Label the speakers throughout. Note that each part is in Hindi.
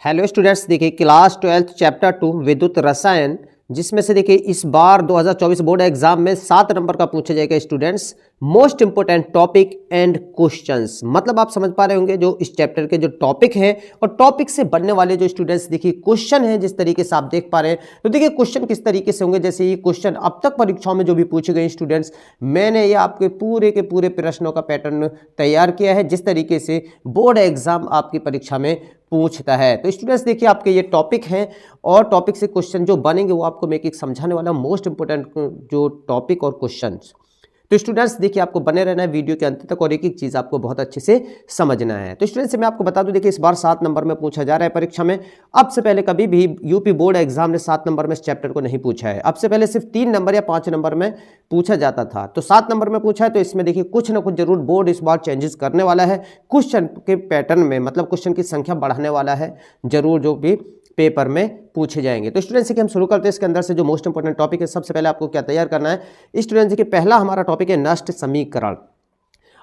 Speaker 1: हेलो स्टूडेंट्स, देखिए क्लास 12 चैप्टर 2 विद्युत रसायन, जिसमें से देखिए इस बार 2024 बोर्ड एग्जाम में 7 नंबर का पूछा जाएगा students. Most important topic and questions, मतलब आप समझ पा रहे होंगे जो इस चैप्टर के जो टॉपिक है और टॉपिक से बनने वाले जो स्टूडेंट्स देखिए क्वेश्चन है, जिस तरीके से आप देख पा रहे हैं। तो देखिए क्वेश्चन किस तरीके से होंगे, जैसे ये क्वेश्चन अब तक परीक्षाओं में जो भी पूछे गए स्टूडेंट्स, मैंने ये आपके पूरे के पूरे प्रश्नों का पैटर्न तैयार किया है जिस तरीके से बोर्ड एग्जाम आपकी परीक्षा में पूछता है। तो स्टूडेंट्स देखिए आपके ये टॉपिक हैं और टॉपिक से क्वेश्चन जो बनेंगे वो आपको मैं एक समझाने वाला मोस्ट इंपोर्टेंट जो टॉपिक और क्वेश्चंस। तो स्टूडेंट्स देखिए आपको बने रहना है वीडियो के अंत तक और एक एक चीज आपको बहुत अच्छे से समझना है। तो स्टूडेंट्स मैं आपको बता दूं, देखिए इस बार 7 नंबर में पूछा जा रहा है परीक्षा में। अब से पहले कभी भी यूपी बोर्ड एग्जाम ने 7 नंबर में इस चैप्टर को नहीं पूछा है। अब से पहले सिर्फ 3 नंबर या 5 नंबर में पूछा जाता था, तो 7 नंबर में पूछा है। तो इसमें देखिए कुछ ना कुछ जरूर बोर्ड इस बार चेंजेस करने वाला है क्वेश्चन के पैटर्न में, मतलब क्वेश्चन की संख्या बढ़ाने वाला है जरूर, जो भी पेपर में पूछे जाएंगे। तो स्टूडेंट्स देखिए हम शुरू करते हैं इसके अंदर से जो मोस्ट इंपोर्टेंट टॉपिक है। सबसे पहले आपको क्या तैयार करना है स्टूडेंट्स, देखिए पहला हमारा टॉपिक है नष्ट समीकरण।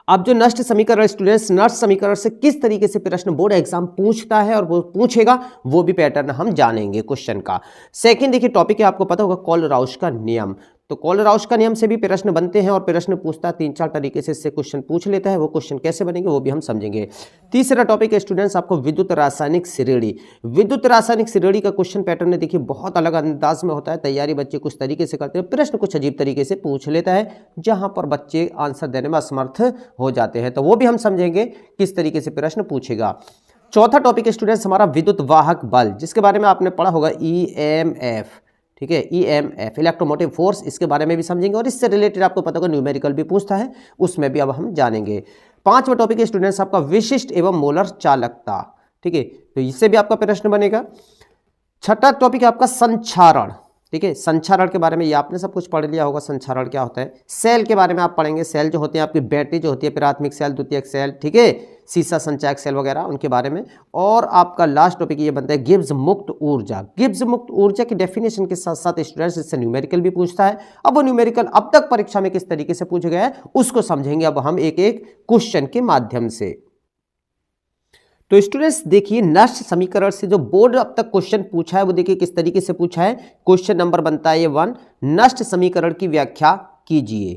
Speaker 1: अब जो नष्ट समीकरण स्टूडेंट्स, नष्ट समीकरण से किस तरीके से प्रश्न बोर्ड एग्जाम पूछता है और वो पूछेगा, वो भी पैटर्न हम जानेंगे क्वेश्चन का। सेकंड देखिए टॉपिक है, आपको पता होगा कोलराउश का नियम। तो कोलराउश का नियम से भी प्रश्न बनते हैं और प्रश्न पूछता है 3-4 तरीके से इससे क्वेश्चन पूछ लेता है। वो क्वेश्चन कैसे बनेंगे वो भी हम समझेंगे। तीसरा टॉपिक है स्टूडेंट्स आपको विद्युत रासायनिक श्रेणी। विद्युत रासायनिक श्रेणी का क्वेश्चन पैटर्न देखिए बहुत अलग अंदाज में होता है। तैयारी बच्चे कुछ तरीके से करते हैं, प्रश्न कुछ अजीब तरीके से पूछ लेता है जहां पर बच्चे आंसर देने में असमर्थ हो जाते हैं। तो वो भी हम समझेंगे किस तरीके से प्रश्न पूछेगा। चौथा टॉपिक है स्टूडेंट्स हमारा विद्युत वाहक बल, जिसके बारे में आपने पढ़ा होगा EMF, ठीक है, EMF इलेक्ट्रोमोटिव फोर्स, इसके बारे में भी समझेंगे और इससे रिलेटेड आपको पता होगा न्यूमेरिकल भी पूछता है, उसमें भी अब हम जानेंगे। पांचवा टॉपिक है स्टूडेंट्स आपका विशिष्ट एवं मोलर चालकता, ठीक है, तो इससे भी आपका प्रश्न बनेगा। छठा टॉपिक है आपका संचारण, ठीक है, संचारण के बारे में ये आपने सब कुछ पढ़ लिया होगा, संचारण क्या होता है। सेल के बारे में आप पढ़ेंगे, सेल जो होते हैं आपकी बैटरी जो होती है, प्राथमिक सेल, द्वितीयक सेल, ठीक है, सीसा संचायक सेल वगैरह, उनके बारे में। और आपका लास्ट टॉपिक ये बनता है गिब्स मुक्त ऊर्जा। गिब्स मुक्त ऊर्जा की डेफिनेशन के साथ साथ स्टूडेंट्स इससे न्यूमेरिकल भी पूछता है। अब वो न्यूमेरिकल अब तक परीक्षा में किस तरीके से पूछा गया है उसको समझेंगे अब हम एक एक क्वेश्चन के माध्यम से। तो स्टूडेंट्स देखिए नष्ट समीकरण से जो बोर्ड अब तक क्वेश्चन पूछा है वो देखिए किस तरीके से पूछा है। क्वेश्चन नंबर बनता है ये 1, नष्ट समीकरण की व्याख्या कीजिए।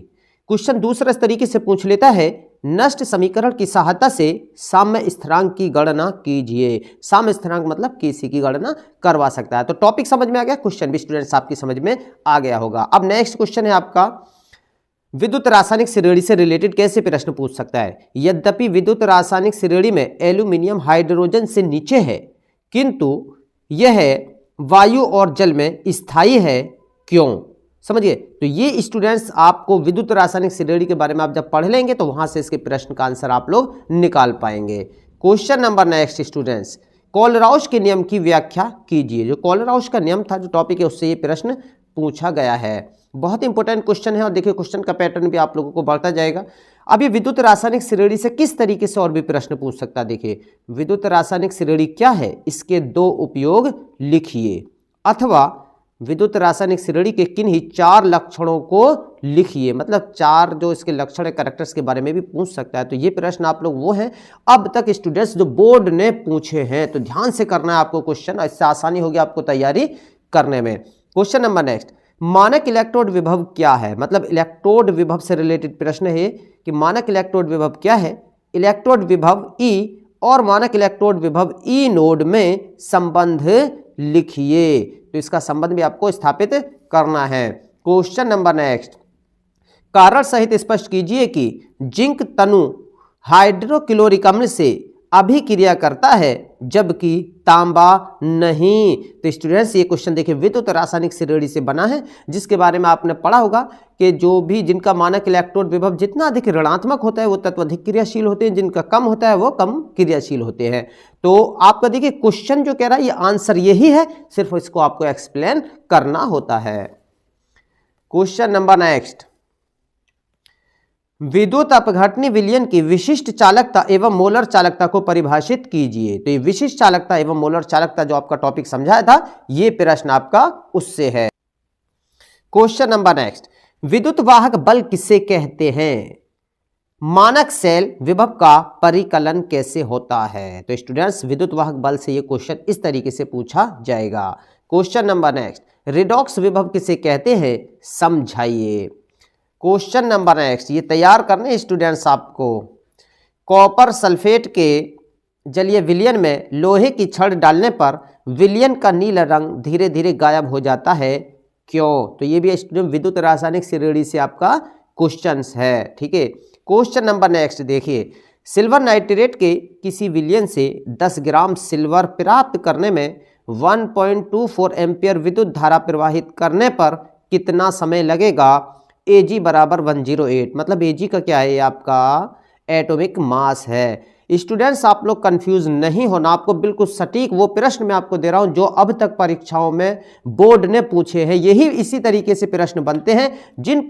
Speaker 1: क्वेश्चन दूसरा इस तरीके से पूछ लेता है, नष्ट समीकरण की सहायता से साम्य स्थिरांक की गणना कीजिए। साम्य स्थिरांक मतलब केसी की गणना करवा सकता है। तो टॉपिक समझ में आ गया, क्वेश्चन भी स्टूडेंट्स आपकी समझ में आ गया होगा। अब नेक्स्ट क्वेश्चन है आपका विद्युत रासायनिक श्रेणी से रिलेटेड कैसे प्रश्न पूछ सकता है। यद्यपि विद्युत रासायनिक श्रेणी में एल्यूमिनियम हाइड्रोजन से नीचे है, किंतु यह वायु और जल में स्थायी है, क्यों? समझिए, तो ये स्टूडेंट्स आपको विद्युत रासायनिक श्रेणी के बारे में आप जब पढ़ लेंगे तो वहां से इसके प्रश्न का आंसर आप लोग निकाल पाएंगे। Question number next students, Kohlrausch के नियम की व्याख्या कीजिए। जो कोलराउश का नियम था जो टॉपिक है उससे ये प्रश्न पूछा गया है। बहुत इंपॉर्टेंट क्वेश्चन है और देखिए क्वेश्चन का पैटर्न भी आप लोगों को बढ़ता जाएगा। अब ये विद्युत रासायनिक श्रेणी से किस तरीके से और भी प्रश्न पूछ सकता है। देखिए विद्युत रासायनिक श्रेणी क्या है, इसके 2 उपयोग लिखिए, अथवा विद्युत रासायनिक श्रेणी के किन्हीं 4 लक्षणों को लिखिए। मतलब 4 जो इसके लक्षण है, कैरेक्टर्स के बारे में भी पूछ सकता है। तो ये प्रश्न आप लोग वो हैं अब तक स्टूडेंट्स जो बोर्ड ने पूछे हैं, तो ध्यान से करना है आपको क्वेश्चन, इससे आसानी होगी आपको तैयारी करने में। क्वेश्चन नंबर नेक्स्ट, मानक इलेक्ट्रोड विभव क्या है। मतलब इलेक्ट्रोड विभव से रिलेटेड प्रश्न है कि मानक इलेक्ट्रोड विभव क्या है। इलेक्ट्रोड विभव E और मानक इलेक्ट्रोड विभव E नोड में संबंध लिखिए। तो इसका संबंध भी आपको स्थापित करना है। क्वेश्चन नंबर नेक्स्ट, कारण सहित स्पष्ट कीजिए कि जिंक तनु हाइड्रोक्लोरिक अम्ल से अभिक्रिया करता है जबकि तांबा नहीं। तो स्टूडेंट्स ये क्वेश्चन देखिए विद्युत रासायनिक श्रेणी से बना है, जिसके बारे में आपने पढ़ा होगा कि जो भी जिनका मानक इलेक्ट्रोड विभव जितना अधिक ऋणात्मक होता है वो तत्व अधिक क्रियाशील होते हैं, जिनका कम होता है वो कम क्रियाशील होते हैं। तो आपका देखिए क्वेश्चन जो कह रहा है ये आंसर यही है, सिर्फ इसको आपको एक्सप्लेन करना होता है। क्वेश्चन नंबर नेक्स्ट, विद्युत अपघटनी विलयन की विशिष्ट चालकता एवं मोलर चालकता को परिभाषित कीजिए। तो ये विशिष्ट चालकता एवं मोलर चालकता जो आपका टॉपिक समझाया था, ये प्रश्न आपका उससे है। क्वेश्चन नंबर नेक्स्ट, विद्युत वाहक बल किसे कहते हैं। मानक सेल विभव का परिकलन कैसे होता है। तो स्टूडेंट्स विद्युत वाहक बल से ये क्वेश्चन इस तरीके से पूछा जाएगा। क्वेश्चन नंबर नेक्स्ट, रिडॉक्स विभव किसे कहते हैं, समझाइए। क्वेश्चन नंबर नेक्स्ट, ये तैयार करने स्टूडेंट्स आपको। कॉपर सल्फेट के जलीय विलयन में लोहे की छड़ डालने पर विलयन का नीला रंग धीरे धीरे गायब हो जाता है, क्यों। तो ये भी स्टूडेंट विद्युत रासायनिक श्रेणी से आपका क्वेश्चन है, ठीक है। क्वेश्चन नंबर नेक्स्ट देखिए, सिल्वर नाइट्रेट के किसी विलयन से 10 ग्राम सिल्वर प्राप्त करने में 1.24 एम्पियर विद्युत धारा प्रवाहित करने पर कितना समय लगेगा। Ag बराबर 108, मतलब Ag का क्या है, आपका एटॉमिक मास है। स्टूडेंट्स आप लोग कंफ्यूज नहीं होना, आपको बिल्कुल सटीक वो प्रश्न मैं आपको दे रहा हूं जो अब तक परीक्षाओं में बोर्ड ने पूछे हैं। यही इसी तरीके से प्रश्न बनते हैं जिन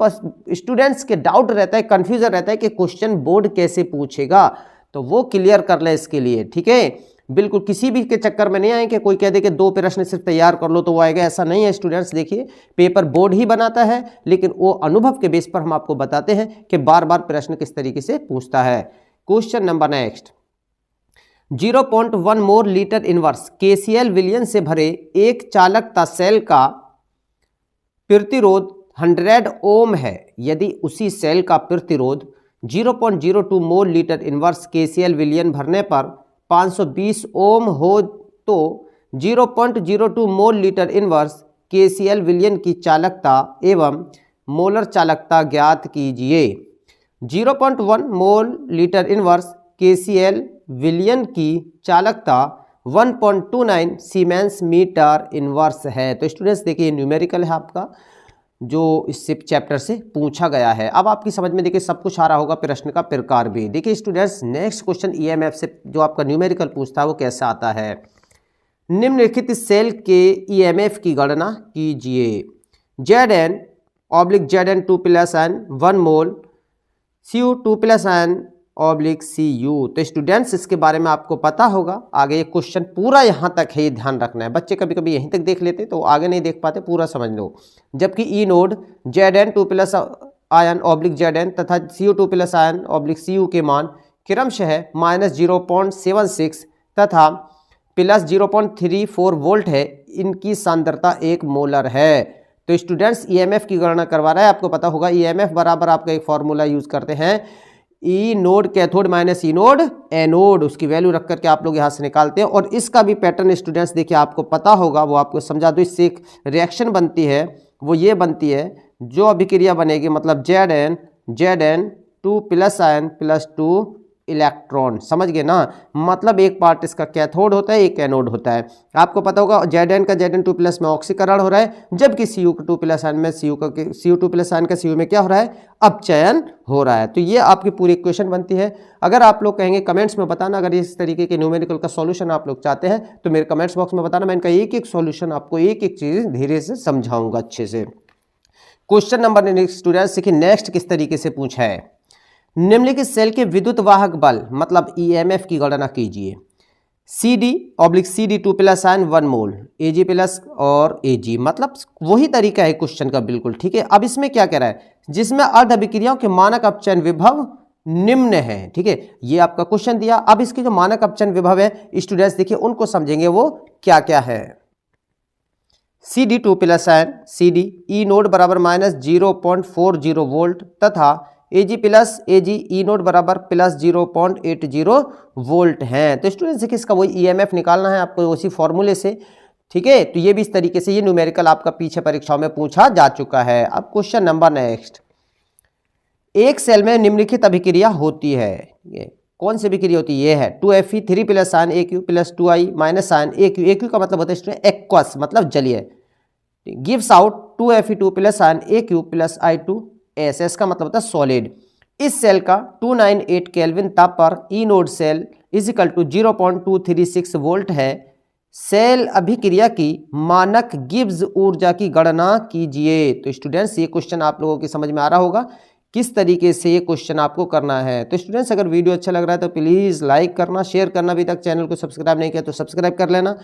Speaker 1: स्टूडेंट्स के डाउट रहता है, कंफ्यूजन रहता है कि क्वेश्चन बोर्ड कैसे पूछेगा, तो वो क्लियर कर ले इसके लिए, ठीक है। बिल्कुल किसी भी के चक्कर में नहीं आए कि कोई कह दे कि 2 प्रश्न सिर्फ तैयार कर लो तो वो आएगा, ऐसा नहीं है स्टूडेंट्स। देखिए पेपर बोर्ड ही बनाता है, लेकिन वो अनुभव के बेस पर हम आपको बताते हैं कि बार बार प्रश्न किस तरीके से पूछता है। Question number next, 0.1 mole litre inverse KCL विलयन से भरे एक चालकता सेल का प्रतिरोध 100 ओम है। यदि उसी सेल का प्रतिरोध 0.02 मोल लीटर इनवर्स केसीएल विलयन भरने पर 520 ओम हो तो 0.02 मोल लीटर इनवर्स केसीएल विलयन की चालकता एवं मोलर चालकता ज्ञात कीजिए। 0.1 मोल लीटर इनवर्स केसीएल विलयन की चालकता 1.29 सीमेंस मीटर इनवर्स है। तो स्टूडेंट्स देखिए न्यूमेरिकल है आपका, जो इस चैप्टर से पूछा गया है। अब आपकी समझ में देखिए सब कुछ आ रहा होगा, प्रश्न का प्रकार भी। देखिए स्टूडेंट्स नेक्स्ट क्वेश्चन ईएमएफ से जो आपका न्यूमेरिकल पूछता है वो कैसा आता है। निम्नलिखित सेल के ईएमएफ की गणना कीजिए। Zn ऑब्लिक Zn 2+ 1 मोल Cu 2+ Cu। तो स्टूडेंट्स इसके बारे में आपको पता होगा। आगे ये क्वेश्चन पूरा यहाँ तक है, ये ध्यान रखना है। बच्चे कभी कभी यहीं तक देख लेते तो आगे नहीं देख पाते, पूरा समझ लो। जबकि ई नोड Zn 2+ ऑब्लिक Zn तथा Cu 2+ Cu के मान क्रमशः -0.76 तथा +0.34 वोल्ट है। इनकी सांद्रता 1 मोलर है। तो स्टूडेंट्स ईएमएफ की गणना करवा रहा है, आपको पता होगा ईएमएफ बराबर आपका एक फॉर्मूला यूज करते हैं, ई नोड कैथोड माइनस ई नोड एनोड, उसकी वैल्यू रख करके आप लोग यहाँ से निकालते हैं। और इसका भी पैटर्न स्टूडेंट्स देखिए आपको पता होगा, वो आपको समझा दो। इससे एक रिएक्शन बनती है, वो ये बनती है, जो अभिक्रिया बनेगी मतलब Zn 2+2 इलेक्ट्रॉन, समझ गए ना। मतलब एक पार्ट इसका कैथोड होता है, एक एनोड होता है। आपको पता होगा Zn का Zn 2+ में ऑक्सीकरण हो रहा है, जबकि Cu 2+ में Cu 2+ का Cu में क्या हो रहा है, अपचयन हो रहा है। तो ये आपकी पूरी इक्वेशन बनती है। अगर आप लोग कहेंगे कमेंट्स में बताना, अगर इस तरीके के न्यूमेरिकल का सॉल्यूशन आप लोग चाहते हैं तो मेरे कमेंट्स बॉक्स में बताना, मैं इनका एक एक सॉल्यूशन आपको एक एक चीज धीरे से समझाऊंगा अच्छे से। क्वेश्चन नंबर नेक्स्ट स्टूडेंट्स देखिए नेक्स्ट किस तरीके से पूछा है। निम्नलिखित सेल के विद्युत वाहक बल मतलब ईएमएफ की गणना कीजिए। CD CD 2+ 1 मोल Ag+ और Ag, मतलब वही तरीका है क्वेश्चन का बिल्कुल, ठीक है। अब इसमें क्या कह रहा है, जिसमें अर्ध अभिक्रियाओं के मानक अपचयन विभव निम्न है, ठीक है। ये आपका क्वेश्चन दिया। अब इसके जो मानक अपचयन विभव है स्टूडेंट्स देखिए उनको समझेंगे, वो क्या क्या है। CD 2+ CD ई नोड बराबर -0.40 वोल्ट तथा Ag+ ई नोड बराबर +0.80 वोल्ट है। तो स्टूडेंट्स देखिए इसका वही ईएमएफ निकालना है आपको उसी फॉर्मूले से, ठीक है। तो ये भी इस तरीके से ये न्यूमेरिकल आपका पीछे परीक्षाओं में पूछा जा चुका है। अब क्वेश्चन नंबर नेक्स्ट, एक सेल में निम्नलिखित अभिक्रिया होती है। ये कौन सी अभिक्रिया होती है, ये है 2Fe3+ Aq + 2I - Aq। Aq का मतलब होता है एक्वस, मतलब जलीय। Gives out 2Fe2+ Aq + I2S, का मतलब होता है सॉलिड। इस सेल का 298 केल्विन ताप पर ई नोड सेल = 0.236 वोल्ट है। सेल अभिक्रिया की मानक गिब्स ऊर्जा की गणना कीजिए। तो स्टूडेंट्स ये क्वेश्चन आप लोगों की समझ में आ रहा होगा किस तरीके से ये क्वेश्चन आपको करना है। तो स्टूडेंट्स अगर वीडियो अच्छा लग रहा है तो प्लीज़ लाइक करना, शेयर करना, अभी तक चैनल को सब्सक्राइब नहीं किया तो सब्सक्राइब कर लेना।